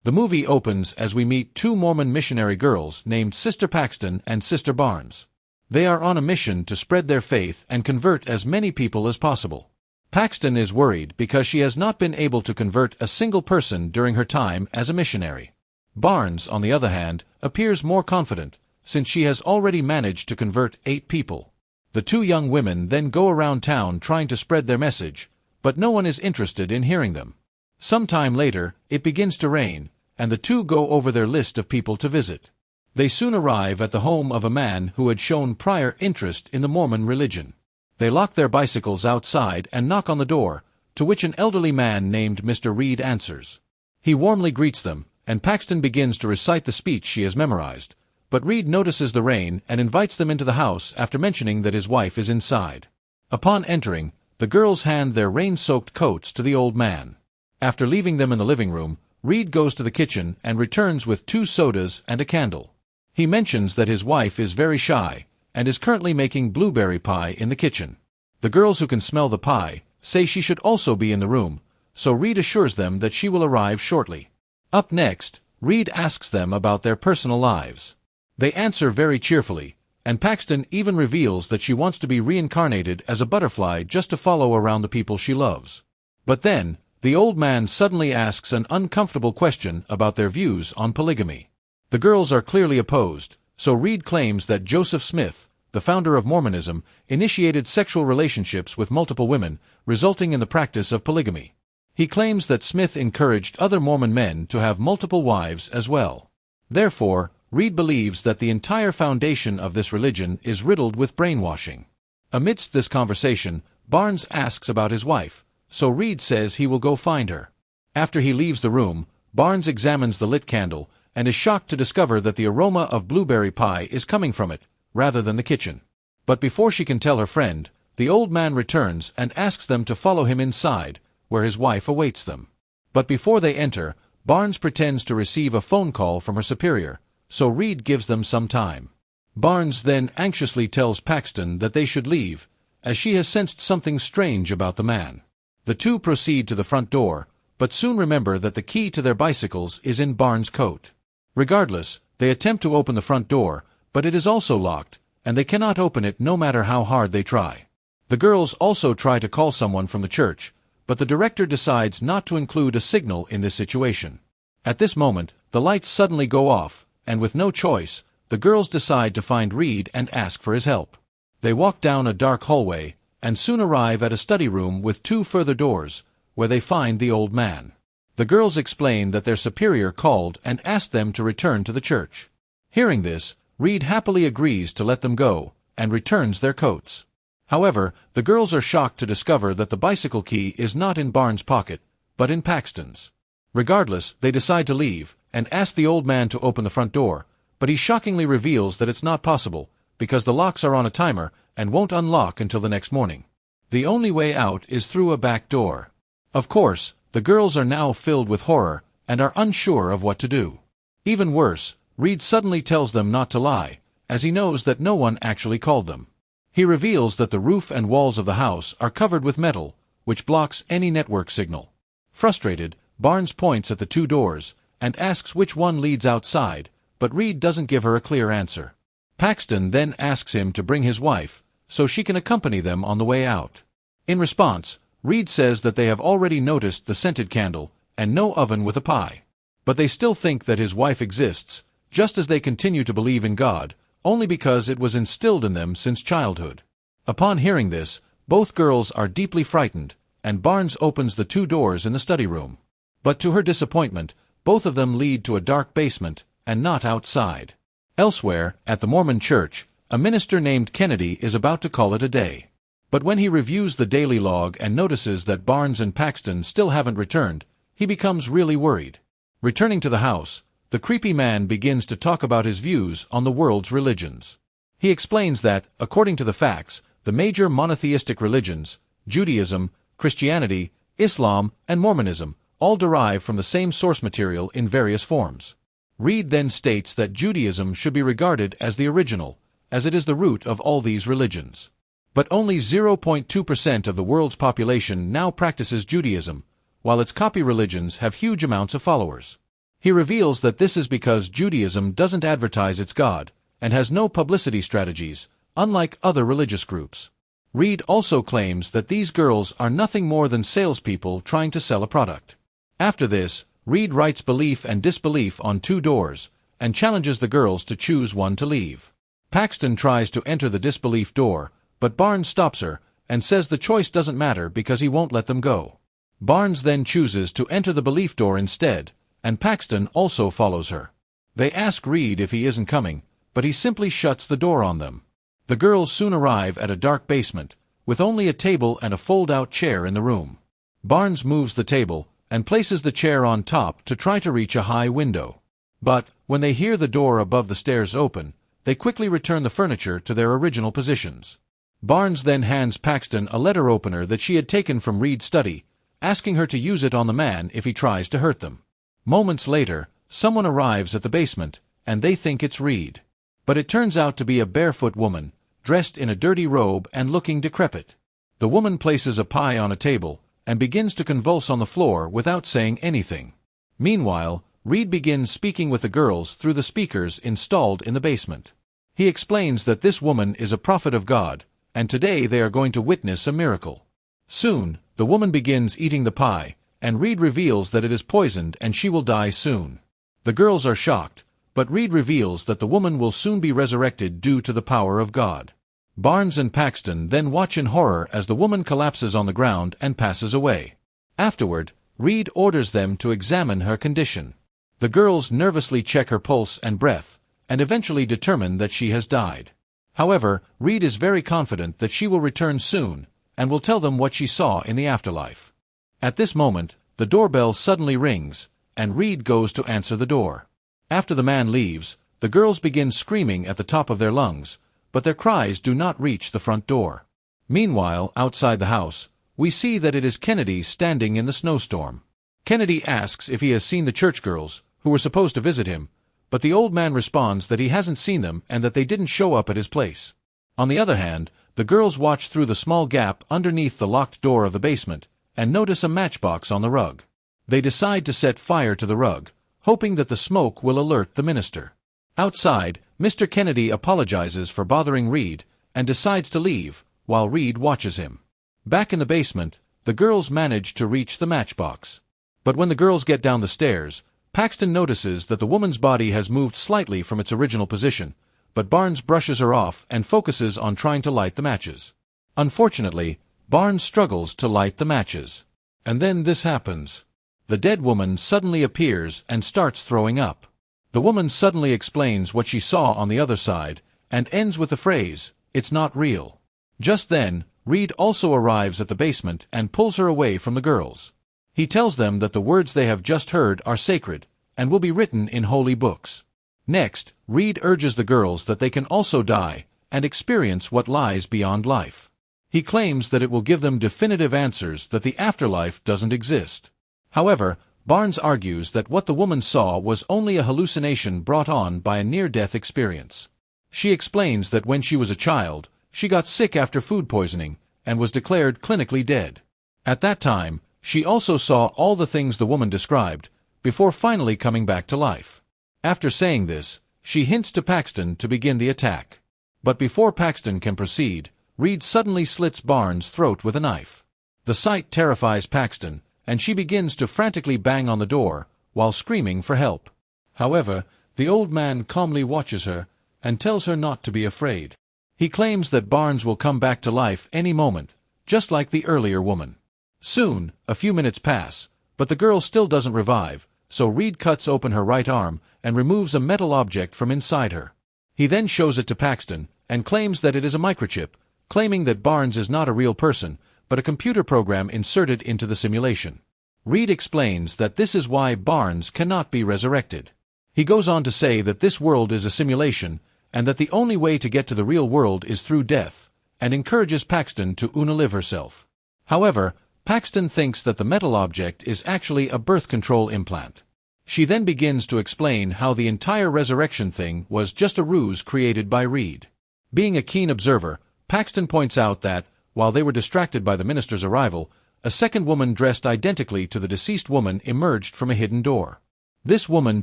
The movie opens as we meet two Mormon missionary girls named Sister Paxton and Sister Barnes. They are on a mission to spread their faith and convert as many people as possible. Paxton is worried because she has not been able to convert a single person during her time as a missionary. Barnes, on the other hand, appears more confident, since she has already managed to convert 8 people. The two young women then go around town trying to spread their message, but no one is interested in hearing them. Some time later, it begins to rain, and the two go over their list of people to visit. They soon arrive at the home of a man who had shown prior interest in the Mormon religion. They lock their bicycles outside and knock on the door, to which an elderly man named Mr. Reed answers. He warmly greets them, and Paxton begins to recite the speech she has memorized, but Reed notices the rain and invites them into the house after mentioning that his wife is inside. Upon entering, the girls hand their rain-soaked coats to the old man. After leaving them in the living room, Reed goes to the kitchen and returns with 2 sodas and a candle. He mentions that his wife is very shy, and is currently making blueberry pie in the kitchen. The girls who can smell the pie say she should also be in the room, so Reed assures them that she will arrive shortly. Up next, Reed asks them about their personal lives. They answer very cheerfully, and Paxton even reveals that she wants to be reincarnated as a butterfly just to follow around the people she loves. But then, the old man suddenly asks an uncomfortable question about their views on polygamy. The girls are clearly opposed, so Reed claims that Joseph Smith, the founder of Mormonism, initiated sexual relationships with multiple women, resulting in the practice of polygamy. He claims that Smith encouraged other Mormon men to have multiple wives as well. Therefore, Reed believes that the entire foundation of this religion is riddled with brainwashing. Amidst this conversation, Barnes asks about his wife, so Reed says he will go find her. After he leaves the room, Barnes examines the lit candle and is shocked to discover that the aroma of blueberry pie is coming from it, rather than the kitchen. But before she can tell her friend, the old man returns and asks them to follow him inside, where his wife awaits them. But before they enter, Barnes pretends to receive a phone call from her superior, so Reed gives them some time. Barnes then anxiously tells Paxton that they should leave, as she has sensed something strange about the man. The two proceed to the front door, but soon remember that the key to their bicycles is in Barnes' coat. Regardless, they attempt to open the front door, but it is also locked, and they cannot open it no matter how hard they try. The girls also try to call someone from the church, but the director decides not to include a signal in this situation. At this moment, the lights suddenly go off, and with no choice, the girls decide to find Reed and ask for his help. They walk down a dark hallway, and soon arrive at a study room with 2 further doors, where they find the old man. The girls explain that their superior called and asked them to return to the church. Hearing this, Reed happily agrees to let them go, and returns their coats. However, the girls are shocked to discover that the bicycle key is not in Barnes' pocket, but in Paxton's. Regardless, they decide to leave, and ask the old man to open the front door, but he shockingly reveals that it's not possible, because the locks are on a timer and won't unlock until the next morning. The only way out is through a back door. Of course, the girls are now filled with horror and are unsure of what to do. Even worse, Reed suddenly tells them not to lie, as he knows that no one actually called them. He reveals that the roof and walls of the house are covered with metal, which blocks any network signal. Frustrated, Barnes points at the 2 doors and asks which one leads outside, but Reed doesn't give her a clear answer. Paxton then asks him to bring his wife, so she can accompany them on the way out. In response, Reed says that they have already noticed the scented candle and no oven with a pie. But they still think that his wife exists, just as they continue to believe in God, only because it was instilled in them since childhood. Upon hearing this, both girls are deeply frightened, and Barnes opens the 2 doors in the study room. But to her disappointment, both of them lead to a dark basement, and not outside. Elsewhere, at the Mormon church, a minister named Kennedy is about to call it a day. But when he reviews the daily log and notices that Barnes and Paxton still haven't returned, he becomes really worried. Returning to the house, the creepy man begins to talk about his views on the world's religions. He explains that, according to the facts, the major monotheistic religions, Judaism, Christianity, Islam, and Mormonism, all derive from the same source material in various forms. Reed then states that Judaism should be regarded as the original, as it is the root of all these religions. But only 0.2% of the world's population now practices Judaism, while its copy religions have huge amounts of followers. He reveals that this is because Judaism doesn't advertise its God, and has no publicity strategies, unlike other religious groups. Reed also claims that these girls are nothing more than salespeople trying to sell a product. After this, Reed writes belief and disbelief on 2 doors, and challenges the girls to choose one to leave. Paxton tries to enter the disbelief door, but Barnes stops her, and says the choice doesn't matter because he won't let them go. Barnes then chooses to enter the belief door instead, and Paxton also follows her. They ask Reed if he isn't coming, but he simply shuts the door on them. The girls soon arrive at a dark basement, with only a table and a fold-out chair in the room. Barnes moves the table, and places the chair on top to try to reach a high window. But, when they hear the door above the stairs open, they quickly return the furniture to their original positions. Barnes then hands Paxton a letter opener that she had taken from Reed's study, asking her to use it on the man if he tries to hurt them. Moments later, someone arrives at the basement, and they think it's Reed. But it turns out to be a barefoot woman, dressed in a dirty robe and looking decrepit. The woman places a pie on a table, and begins to convulse on the floor without saying anything. Meanwhile, Reed begins speaking with the girls through the speakers installed in the basement. He explains that this woman is a prophet of God, and today they are going to witness a miracle. Soon, the woman begins eating the pie, and Reed reveals that it is poisoned and she will die soon. The girls are shocked, but Reed reveals that the woman will soon be resurrected due to the power of God. Barnes and Paxton then watch in horror as the woman collapses on the ground and passes away. Afterward, Reed orders them to examine her condition. The girls nervously check her pulse and breath, and eventually determine that she has died. However, Reed is very confident that she will return soon, and will tell them what she saw in the afterlife. At this moment, the doorbell suddenly rings, and Reed goes to answer the door. After the man leaves, the girls begin screaming at the top of their lungs, but their cries do not reach the front door. Meanwhile, outside the house, we see that it is Kennedy standing in the snowstorm. Kennedy asks if he has seen the church girls, who were supposed to visit him, but the old man responds that he hasn't seen them and that they didn't show up at his place. On the other hand, the girls watch through the small gap underneath the locked door of the basement, and notice a matchbox on the rug. They decide to set fire to the rug, hoping that the smoke will alert the minister. Outside, Mr. Kennedy apologizes for bothering Reed, and decides to leave, while Reed watches him. Back in the basement, the girls manage to reach the matchbox. But when the girls get down the stairs, Paxton notices that the woman's body has moved slightly from its original position, but Barnes brushes her off and focuses on trying to light the matches. Unfortunately, Barnes struggles to light the matches. And then this happens. The dead woman suddenly appears and starts throwing up. The woman suddenly explains what she saw on the other side, and ends with the phrase, "It's not real." Just then, Reed also arrives at the basement and pulls her away from the girls. He tells them that the words they have just heard are sacred, and will be written in holy books. Next, Reed urges the girls that they can also die, and experience what lies beyond life. He claims that it will give them definitive answers that the afterlife doesn't exist. However, Barnes argues that what the woman saw was only a hallucination brought on by a near-death experience. She explains that when she was a child, she got sick after food poisoning, and was declared clinically dead. At that time, she also saw all the things the woman described, before finally coming back to life. After saying this, she hints to Paxton to begin the attack. But before Paxton can proceed, Reed suddenly slits Barnes' throat with a knife. The sight terrifies Paxton, and she begins to frantically bang on the door, while screaming for help. However, the old man calmly watches her, and tells her not to be afraid. He claims that Barnes will come back to life any moment, just like the earlier woman. Soon, a few minutes pass, but the girl still doesn't revive, so Reed cuts open her right arm, and removes a metal object from inside her. He then shows it to Paxton, and claims that it is a microchip, claiming that Barnes is not a real person, but a computer program inserted into the simulation. Reed explains that this is why Barnes cannot be resurrected. He goes on to say that this world is a simulation, and that the only way to get to the real world is through death, and encourages Paxton to unalive herself. However, Paxton thinks that the metal object is actually a birth control implant. She then begins to explain how the entire resurrection thing was just a ruse created by Reed. Being a keen observer, Paxton points out that, while they were distracted by the minister's arrival, a second woman dressed identically to the deceased woman emerged from a hidden door. This woman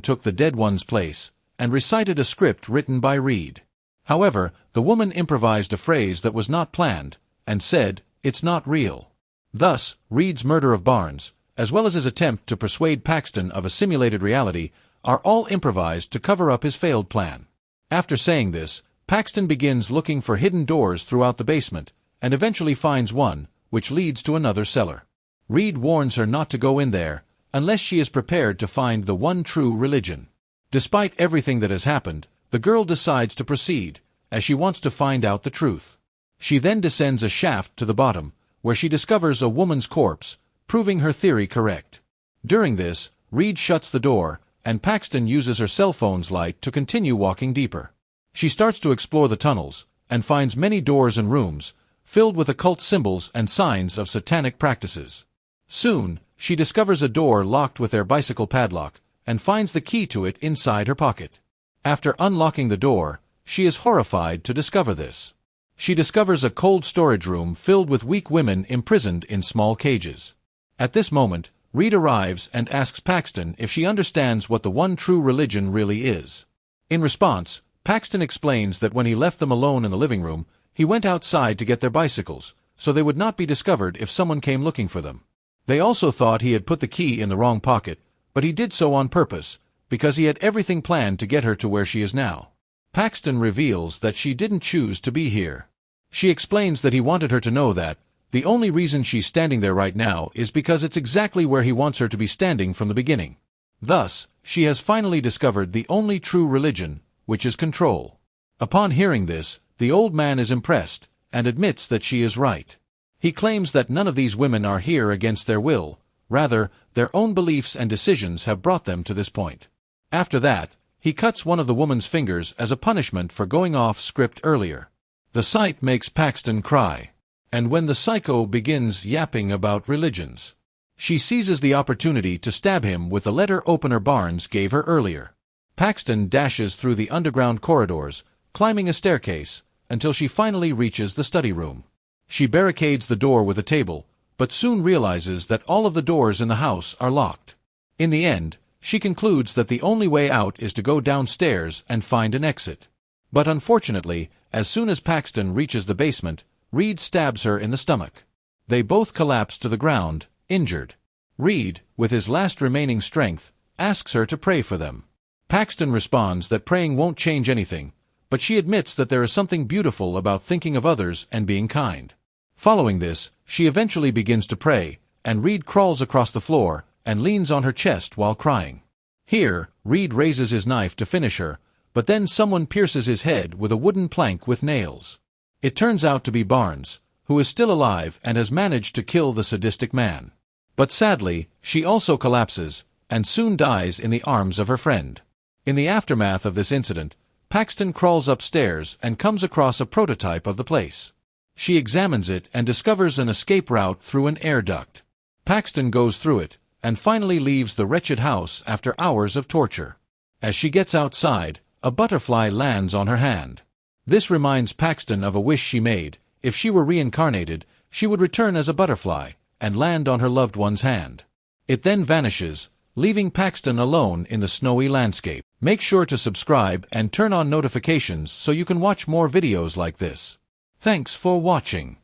took the dead one's place and recited a script written by Reed. However, the woman improvised a phrase that was not planned and said, "It's not real." Thus, Reed's murder of Barnes, as well as his attempt to persuade Paxton of a simulated reality, are all improvised to cover up his failed plan. After saying this, Paxton begins looking for hidden doors throughout the basement, and eventually finds one, which leads to another cellar. Reed warns her not to go in there, unless she is prepared to find the one true religion. Despite everything that has happened, the girl decides to proceed, as she wants to find out the truth. She then descends a shaft to the bottom, where she discovers a woman's corpse, proving her theory correct. During this, Reed shuts the door, and Paxton uses her cell phone's light to continue walking deeper. She starts to explore the tunnels, and finds many doors and rooms, filled with occult symbols and signs of satanic practices. Soon, she discovers a door locked with their bicycle padlock, and finds the key to it inside her pocket. After unlocking the door, she is horrified to discover this. She discovers a cold storage room filled with weak women imprisoned in small cages. At this moment, Reed arrives and asks Paxton if she understands what the one true religion really is. In response, Paxton explains that when he left them alone in the living room, he went outside to get their bicycles, so they would not be discovered if someone came looking for them. They also thought he had put the key in the wrong pocket, but he did so on purpose, because he had everything planned to get her to where she is now. Paxton reveals that she didn't choose to be here. She explains that he wanted her to know that the only reason she's standing there right now is because it's exactly where he wants her to be standing from the beginning. Thus, she has finally discovered the only true religion, which is control. Upon hearing this, the old man is impressed, and admits that she is right. He claims that none of these women are here against their will, rather, their own beliefs and decisions have brought them to this point. After that, he cuts one of the woman's fingers as a punishment for going off script earlier. The sight makes Paxton cry, and when the psycho begins yapping about religions, she seizes the opportunity to stab him with the letter opener Barnes gave her earlier. Paxton dashes through the underground corridors, climbing a staircase, until she finally reaches the study room. She barricades the door with a table, but soon realizes that all of the doors in the house are locked. In the end, she concludes that the only way out is to go downstairs and find an exit. But unfortunately, as soon as Paxton reaches the basement, Reed stabs her in the stomach. They both collapse to the ground, injured. Reed, with his last remaining strength, asks her to pray for them. Paxton responds that praying won't change anything, but she admits that there is something beautiful about thinking of others and being kind. Following this, she eventually begins to pray, and Reed crawls across the floor and leans on her chest while crying. Here, Reed raises his knife to finish her, but then someone pierces his head with a wooden plank with nails. It turns out to be Barnes, who is still alive and has managed to kill the sadistic man. But sadly, she also collapses, and soon dies in the arms of her friend. In the aftermath of this incident, Paxton crawls upstairs and comes across a prototype of the place. She examines it and discovers an escape route through an air duct. Paxton goes through it, and finally leaves the wretched house after hours of torture. As she gets outside, a butterfly lands on her hand. This reminds Paxton of a wish she made. If she were reincarnated, she would return as a butterfly and land on her loved one's hand. It then vanishes, leaving Paxton alone in the snowy landscape. Make sure to subscribe and turn on notifications so you can watch more videos like this. Thanks for watching.